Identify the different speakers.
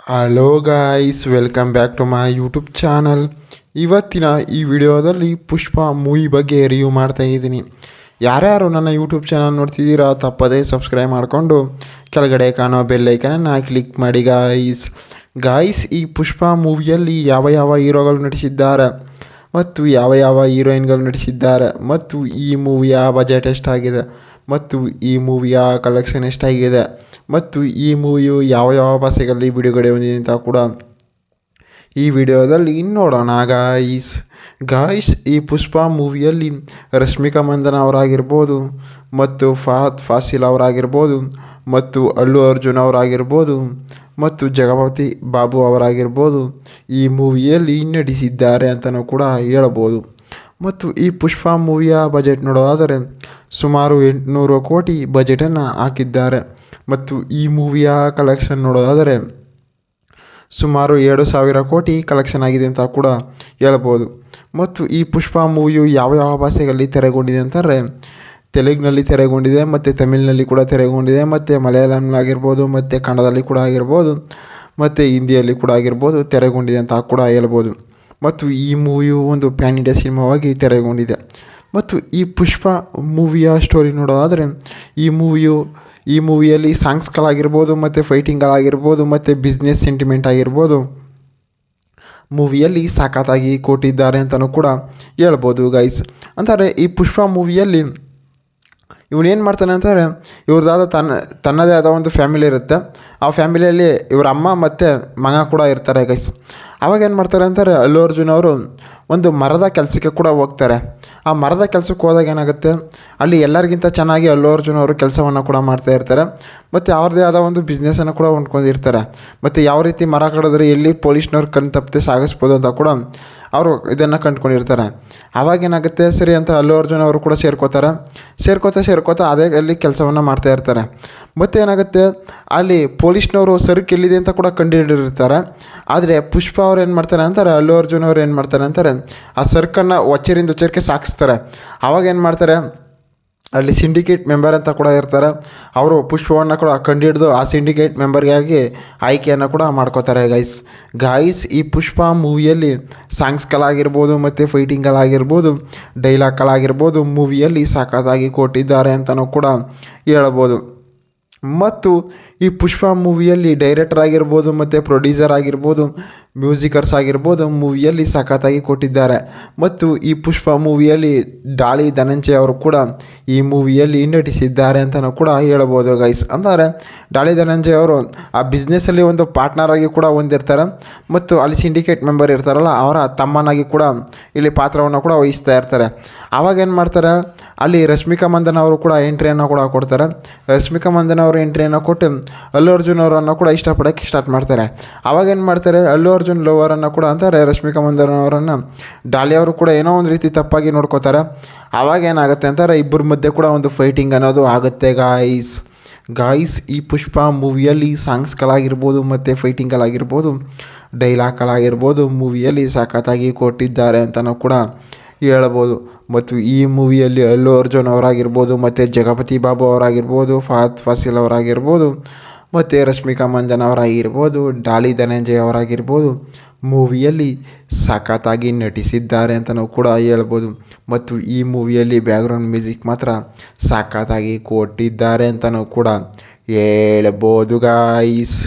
Speaker 1: Hello guys, welcome back to my YouTube channel. ಇವತ್ತಿನ ಈ ವಿಡಿಯೋದಲ್ಲಿ ಪುಷ್ಪ ಮೂವಿ ಬಗ್ಗೆ ರಿವ್ಯೂ ಮಾಡ್ತಾ ಇದ್ದೀನಿ. ಯಾರ್ಯಾರು ನನ್ನ ಯೂಟ್ಯೂಬ್ ಚಾನಲ್ ನೋಡ್ತಿದ್ದೀರಾ ತಪ್ಪದೇ ಸಬ್ಸ್ಕ್ರೈಬ್ ಮಾಡಿಕೊಂಡು ಕೆಳಗಡೆ ಕಾಣೋ ಬೆಲ್ಲೈಕನನ್ನು ಕ್ಲಿಕ್ ಮಾಡಿ ಗಾಯ್ಸ್. ಈ ಪುಷ್ಪ ಮೂವಿಯಲ್ಲಿ ಯಾವ ಯಾವ ಹೀರೋಗಳು ನಟಿಸಿದ್ದಾರೆ ಮತ್ತು ಯಾವ ಯಾವ ಹೀರೋಯಿನ್ಗಳು ನಟಿಸಿದ್ದಾರೆ ಮತ್ತು ಈ ಮೂವಿಯ ಬಜೆಟ್ ಎಷ್ಟಾಗಿದೆ ಮತ್ತು ಈ ಮೂವಿಯ ಕಲೆಕ್ಷನ್ ಎಷ್ಟಾಗಿದೆ ಮತ್ತು ಈ ಮೂವಿಯು ಯಾವ ಯಾವ ಭಾಷೆಗಳಲ್ಲಿ ಬಿಡುಗಡೆ ಹೊಂದಿದೆ ಅಂತ ಕೂಡ ಈ ವಿಡಿಯೋದಲ್ಲಿ ನೋಡೋಣ ಗಾಯ್ಸ್. ಈ ಪುಷ್ಪ ಮೂವಿಯಲ್ಲಿ ರಶ್ಮಿಕಾ ಮಂದನ ಅವರಾಗಿರ್ಬೋದು ಮತ್ತು ಫಹದ್ ಫಾಸಿಲ್ ಅವರಾಗಿರ್ಬೋದು ಮತ್ತು ಅಲ್ಲು ಅರ್ಜುನ್ ಅವರಾಗಿರ್ಬೋದು ಮತ್ತು ಜಗಪತಿ ಬಾಬು ಅವರಾಗಿರ್ಬೋದು ಈ ಮೂವಿಯಲ್ಲಿ ನಟಿಸಿದ್ದಾರೆ ಅಂತಲೂ ಕೂಡ ಹೇಳ್ಬೋದು. ಮತ್ತು ಈ ಪುಷ್ಪ ಮೂವಿಯ ಬಜೆಟ್ ನೋಡೋದಾದರೆ ಸುಮಾರು 800 ಕೋಟಿ ಬಜೆಟನ್ನು ಹಾಕಿದ್ದಾರೆ. ಮತ್ತು ಈ ಮೂವಿಯ ಕಲೆಕ್ಷನ್ ನೋಡೋದಾದರೆ ಸುಮಾರು 2,000 ಕೋಟಿ ಕಲೆಕ್ಷನ್ ಆಗಿದೆ ಅಂತ ಕೂಡ ಹೇಳ್ಬೋದು. ಮತ್ತು ಈ ಪುಷ್ಪ ಮೂವಿಯು ಯಾವ ಯಾವ ಭಾಷೆಗಳಲ್ಲಿ ತೆರೆಗೊಂಡಿದೆ ಅಂತಂದರೆ ತೆಲುಗಿನಲ್ಲಿ ತೆರೆಗೊಂಡಿದೆ ಮತ್ತು ತಮಿಳಿನಲ್ಲಿ ಕೂಡ ತೆರೆಗೊಂಡಿದೆ ಮತ್ತು ಮಲಯಾಳಂನಾಗಿರ್ಬೋದು ಮತ್ತು ಕನ್ನಡದಲ್ಲಿ ಕೂಡ ಆಗಿರ್ಬೋದು ಮತ್ತು ಹಿಂದಿಯಲ್ಲಿ ಕೂಡ ಆಗಿರ್ಬೋದು ತೆರೆಗೊಂಡಿದೆ ಅಂತ ಕೂಡ ಹೇಳ್ಬೋದು. ಮತ್ತು ಈ ಮೂವಿಯು ಒಂದು ಪ್ಯಾನ್ ಇಂಡಿಯಾ ಸಿನಿಮಾವಾಗಿ ತೆರೆಗೊಂಡಿದೆ. ಮತ್ತು ಈ ಪುಷ್ಪ ಮೂವಿಯ ಸ್ಟೋರಿ ನೋಡೋದಾದರೆ ಈ ಮೂವಿಯಲ್ಲಿ ಸಾಂಗ್ಸ್ಗಳಾಗಿರ್ಬೋದು ಮತ್ತು ಫೈಟಿಂಗ್ಗಳಾಗಿರ್ಬೋದು ಮತ್ತು ಬಿಸ್ನೆಸ್ ಸೆಂಟಿಮೆಂಟ್ ಆಗಿರ್ಬೋದು ಮೂವಿಯಲ್ಲಿ ಸಖತ್ತಾಗಿ ಕೊಟ್ಟಿದ್ದಾರೆ ಅಂತಲೂ ಕೂಡ ಹೇಳ್ಬೋದು ಗೈಸ್. ಅಂತಾರೆ ಈ ಪುಷ್ಪ ಮೂವಿಯಲ್ಲಿ ಇವನೇನು ಮಾಡ್ತಾನೆ ಅಂತಾರೆ, ಇವ್ರದ್ದಾದ ತನ್ನದೇ ಆದ ಒಂದು ಫ್ಯಾಮಿಲಿ ಇರುತ್ತೆ. ಆ ಫ್ಯಾಮಿಲಿಯಲ್ಲಿ ಇವ್ರ ಅಮ್ಮ ಮತ್ತು ಮಗ ಕೂಡ ಇರ್ತಾರೆ ಗೈಸ್. ಅವಾಗ ಏನು ಮಾಡ್ತಾರೆ ಅಂತಾರೆ, ಅಲ್ಲು ಅರ್ಜುನ್ ಅವರು ಒಂದು ಮರದ ಕೆಲಸಕ್ಕೆ ಕೂಡ ಹೋಗ್ತಾರೆ. ಆ ಮರದ ಕೆಲಸಕ್ಕೆ ಹೋದಾಗ ಏನಾಗುತ್ತೆ, ಅಲ್ಲಿ ಎಲ್ಲರಿಗಿಂತ ಚೆನ್ನಾಗಿ ಅಲ್ಲು ಅರ್ಜುನ್ ಅವರು ಕೆಲಸವನ್ನು ಕೂಡ ಮಾಡ್ತಾ ಇರ್ತಾರೆ ಮತ್ತು ಅವ್ರದ್ದೇ ಆದ ಒಂದು ಬಿಸ್ನೆಸ್ಸನ್ನು ಕೂಡ ಹೊಂದ್ಕೊಂಡಿರ್ತಾರೆ. ಮತ್ತು ಯಾವ ರೀತಿ ಮರ ಕಡಿದ್ರೆ ಎಲ್ಲಿ ಪೊಲೀಸ್ನವ್ರು ಕಣ್ಣು ತಪ್ಪದೆ ಸಾಗಿಸ್ಬೋದು ಅಂತ ಕೂಡ ಅವರು ಇದನ್ನು ಕಂಡುಕೊಂಡಿರ್ತಾರೆ. ಆವಾಗೇನಾಗುತ್ತೆ, ಸರಿ ಅಂತ ಅಲ್ಲು ಅರ್ಜುನ್ ಅವರು ಕೂಡ ಸೇರ್ಕೋತಾ ಅದೇ ಅಲ್ಲಿ ಕೆಲಸವನ್ನು ಮಾಡ್ತಾ ಇರ್ತಾರೆ. ಮತ್ತು ಏನಾಗುತ್ತೆ, ಅಲ್ಲಿ ಪೊಲೀಸ್ನವರು ಸರಕು ಎಲ್ಲಿದೆ ಅಂತ ಕೂಡ ಕಂಡುಹಿಡಿದಿರ್ತಾರೆ. ಆದರೆ ಪುಷ್ಪ ಅವ್ರು ಏನು ಮಾಡ್ತಾರೆ ಅಂತಾರೆ, ಅಲ್ಲು ಅರ್ಜುನ್ ಅವ್ರು ಏನು ಮಾಡ್ತಾರೆ ಅಂತಾರೆ, ಆ ಸರಕನ್ನು ಒಚ್ಚರಿಂದ ಉಚ್ಚರಿಗೆ ಸಾಗಿಸ್ತಾರೆ. ಆವಾಗ ಏನು ಮಾಡ್ತಾರೆ, ಅಲ್ಲಿ ಸಿಂಡಿಕೇಟ್ ಮೆಂಬರ್ ಅಂತ ಕೂಡ ಇರ್ತಾರೆ. ಅವರು ಪುಷ್ಪವನ್ನು ಕೂಡ ಕಂಡುಹಿಡಿದು ಆ ಸಿಂಡಿಕೇಟ್ ಮೆಂಬರ್ಗಾಗಿ ಆಯ್ಕೆಯನ್ನು ಕೂಡ ಮಾಡ್ಕೋತಾರೆ ಗಾಯ್ಸ್. ಈ ಪುಷ್ಪ ಮೂವಿಯಲ್ಲಿ ಸಾಂಗ್ಸ್ಗಳಾಗಿರ್ಬೋದು ಮತ್ತು ಫೈಟಿಂಗ್ಗಳಾಗಿರ್ಬೋದು ಡೈಲಾಗ್ಗಳಾಗಿರ್ಬೋದು ಮೂವಿಯಲ್ಲಿ ಸಖತ್ತಾಗಿ ಕೊಟ್ಟಿದ್ದಾರೆ ಅಂತಲೂ ಕೂಡ ಹೇಳ್ಬೋದು. ಮತ್ತು ಈ ಪುಷ್ಪ ಮೂವಿಯಲ್ಲಿ ಡೈರೆಕ್ಟರ್ ಆಗಿರ್ಬೋದು ಮತ್ತು ಪ್ರೊಡ್ಯೂಸರ್ ಆಗಿರ್ಬೋದು ಮ್ಯೂಸಿಕರ್ಸ್ ಆಗಿರ್ಬೋದು ಮೂವಿಯಲ್ಲಿ ಸಖತ್ತಾಗಿ ಕೊಟ್ಟಿದ್ದಾರೆ. ಮತ್ತು ಈ ಪುಷ್ಪ ಮೂವಿಯಲ್ಲಿ ಡಾಲಿ ಧನಂಜಯ್ ಅವರು ಕೂಡ ಈ ಮೂವಿಯಲ್ಲಿ ನಟಿಸಿದ್ದಾರೆ ಅಂತಲೂ ಕೂಡ ಹೇಳ್ಬೋದು ಗೈಸ್. ಅಂದರೆ ಡಾಲಿ ಧನಂಜಯ್ ಅವರು ಆ ಬಿಸ್ನೆಸ್ಸಲ್ಲಿ ಒಂದು ಪಾರ್ಟ್ನರಾಗಿ ಕೂಡ ಹೊಂದಿರ್ತಾರೆ ಮತ್ತು ಅಲ್ಲಿ ಸಿಂಡಿಕೇಟ್ ಮೆಂಬರ್ ಇರ್ತಾರಲ್ಲ ಅವರ ತಮ್ಮನಾಗಿ ಕೂಡ ಇಲ್ಲಿ ಪಾತ್ರವನ್ನು ಕೂಡ ವಹಿಸ್ತಾ ಇರ್ತಾರೆ. ಆವಾಗ ಏನು ಮಾಡ್ತಾರೆ, ಅಲ್ಲಿ ರಶ್ಮಿಕಾ ಮಂದನ ಅವರು ಕೂಡ ಎಂಟ್ರಿಯನ್ನು ಕೂಡ ಕೊಡ್ತಾರೆ. ರಶ್ಮಿಕಾ ಮಂದನ ಅವರು ಎಂಟ್ರಿಯನ್ನು ಕೊಟ್ಟು ಅಲ್ಲು ಅರ್ಜುನ್ ಅವರನ್ನು ಕೂಡ ಇಷ್ಟಪಡೋಕ್ಕೆ ಸ್ಟಾರ್ಟ್ ಮಾಡ್ತಾರೆ. ಆವಾಗ ಏನು ಮಾಡ್ತಾರೆ, ಅಲ್ಲು ಅರ್ಜುನ್ ಲವರನ್ನು ಕೂಡ ಅಂತಾರೆ ರಶ್ಮಿಕಾ ಮಂದನ ಅವರನ್ನು ಡಾಲಿ ಅವರು ಕೂಡ ಏನೋ ಒಂದು ರೀತಿ ತಪ್ಪಾಗಿ ನೋಡ್ಕೋತಾರೆ. ಆವಾಗ ಏನಾಗುತ್ತೆ ಅಂತಾರೆ, ಇಬ್ಬರ ಮಧ್ಯೆ ಕೂಡ ಒಂದು ಫೈಟಿಂಗ್ ಅನ್ನೋದು ಆಗುತ್ತೆ ಗಾಯ್ಸ್. ಈ ಪುಷ್ಪ ಮೂವಿಯಲ್ಲಿ ಸಾಂಗ್ಸ್ಗಳಾಗಿರ್ಬೋದು ಮತ್ತು ಫೈಟಿಂಗ್ಗಳಾಗಿರ್ಬೋದು ಡೈಲಾಗ್ಗಳಾಗಿರ್ಬೋದು ಮೂವಿಯಲ್ಲಿ ಸಖತ್ತಾಗಿ ಕೊಟ್ಟಿದ್ದಾರೆ ಅಂತಲೂ ಕೂಡ ಹೇಳ್ಬೋದು. ಮತ್ತು ಈ ಮೂವಿಯಲ್ಲಿ ಅಲ್ಲು ಅರ್ಜುನ್ ಅವರಾಗಿರ್ಬೋದು ಮತ್ತು ಜಗಪತಿ ಬಾಬು ಅವರಾಗಿರ್ಬೋದು ಫಹದ್ ಫಾಸಿಲ್ ಅವರಾಗಿರ್ಬೋದು ಮತ್ತು ರಶ್ಮಿಕಾ ಮಂದನ ಅವರಾಗಿರ್ಬೋದು ಡಾಲಿ ಧನಂಜಯ್ ಅವರಾಗಿರ್ಬೋದು ಮೂವಿಯಲ್ಲಿ ಸಖತ್ತಾಗಿ ನಟಿಸಿದ್ದಾರೆ ಅಂತಲೂ ಕೂಡ ಹೇಳ್ಬೋದು. ಮತ್ತು ಈ ಮೂವಿಯಲ್ಲಿ ಬ್ಯಾಕ್ಗ್ರೌಂಡ್ ಮ್ಯೂಸಿಕ್ ಮಾತ್ರ ಸಖತ್ತಾಗಿ ಕೊಟ್ಟಿದ್ದಾರೆ ಅಂತಲೂ ಕೂಡ ಹೇಳ್ಬೋದು ಗಾಯ್ಸ್.